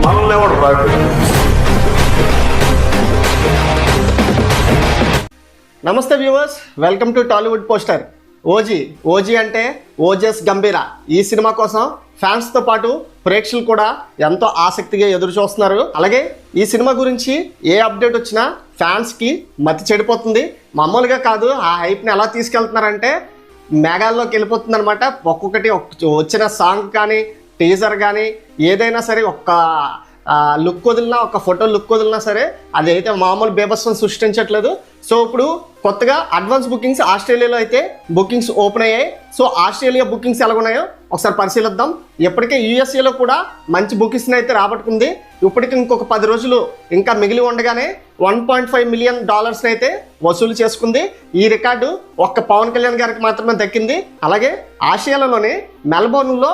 మనల్ని ఎవడు రాడు. నమస్తే viewers, welcome to Tollywood poster. OG అంటే ఓజస్ గంభీర. ఈ సినిమా కోసం ఫ్యాన్స్తో పాటు ప్రేక్షకులు కూడా ఎంతో ఆసక్తిగా ఎదురు చూస్తున్నారు. అలాగే ఈ సినిమా గురించి ఏ అప్డేట్ వచ్చినా ఫ్యాన్స్కి మతి చెడిపోతుంది. మామూలుగా కాదు, ఆ హైప్ని ఎలా తీసుకెళ్తున్నారంటే మేఘాల్లోకి వెళ్ళిపోతుంది అనమాట. ఒక్కొక్కటి వచ్చిన సాంగ్ కానీ టీజర్ కానీ ఏదైనా సరే ఒక్క లుక్ వదిలినా, ఒక ఫోటో లుక్ వదిలినా సరే అదైతే మామూలు బీభత్సం సృష్టించట్లేదు. సో ఇప్పుడు కొత్తగా అడ్వాన్స్ బుకింగ్స్ ఆస్ట్రేలియాలో అయితే బుకింగ్స్ ఓపెన్ అయ్యాయి. సో ఆస్ట్రేలియా బుకింగ్స్ ఎలాగున్నాయో ఒకసారి పరిశీలిద్దాం. ఇప్పటికే యూఎస్ఏలో కూడా మంచి బుకింగ్స్ని అయితే రాబట్టుకుంది. ఇప్పటికి ఇంకొక 10 రోజులు ఇంకా మిగిలి ఉండగానే $1.5 మిలియన్ అయితే వసూలు చేసుకుంది. ఈ రికార్డు ఒక్క పవన్ కళ్యాణ్ గారికి మాత్రమే దక్కింది. అలాగే ఆసియాలోనే మెల్బోర్న్లో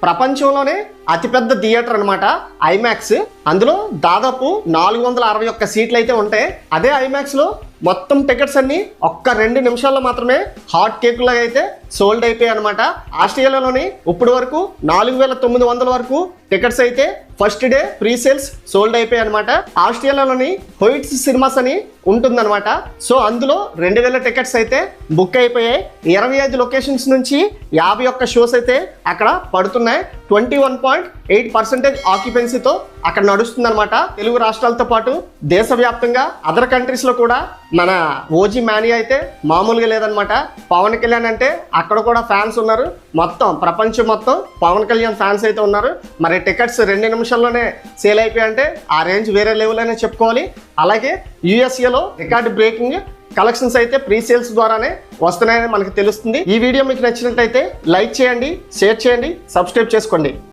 ప్రపంచంలోనే అతిపెద్ద థియేటర్ అనమాట ఐమాక్స్. అందులో దాదాపు 461 సీట్లు అయితే ఉంటాయి. అదే ఐమాక్స్లో మొత్తం టికెట్స్ అన్ని ఒక్క 2 నిమిషాల్లో మాత్రమే హాట్ కేకులాగా అయితే సోల్డ్ అయిపోయాయి అనమాట. ఆస్ట్రేలియాలోని ఇప్పటి వరకు 4,900 వరకు టికెట్స్ అయితే first day pre sales sold అయిపోయాయి అనమాట. ఆస్ట్రేలియాలోని హోయిట్స్ సినిమాస్ అని ఉంటుందన్నమాట. సో అందులో 2,000 టికెట్స్ అయితే బుక్ అయిపోయాయి. 25 లొకేషన్స్ నుంచి 51 షోస్ అయితే అక్కడ పడుతున్నాయి. 21.8% ఆక్యుపెన్సీతో అక్కడ నడుస్తుంది అనమాట. తెలుగు రాష్ట్రాలతో పాటు దేశవ్యాప్తంగా అదర్ కంట్రీస్లో కూడా మన ఓజీ మానియా అయితే మామూలుగా లేదనమాట. పవన్ కళ్యాణ్ అంటే అక్కడ కూడా ఫ్యాన్స్ ఉన్నారు. మొత్తం ప్రపంచం మొత్తం పవన్ కళ్యాణ్ ఫ్యాన్స్ అయితే ఉన్నారు. మరి టికెట్స్ 2 నిమిషాల్లోనే సేల్ అయిపోయాయంటే ఆ రేంజ్ వేరే లెవెల్ అనే చెప్పుకోవాలి. అలాగే యూఎస్ఏలో రికార్డ్ బ్రేకింగ్ కలెక్షన్స్ అయితే ప్రీ సేల్స్ ద్వారానే వస్తున్నాయని మనకు తెలుస్తుంది. ఈ వీడియో మీకు నచ్చినట్లయితే లైక్ చేయండి, షేర్ చేయండి, సబ్స్క్రైబ్ చేసుకోండి.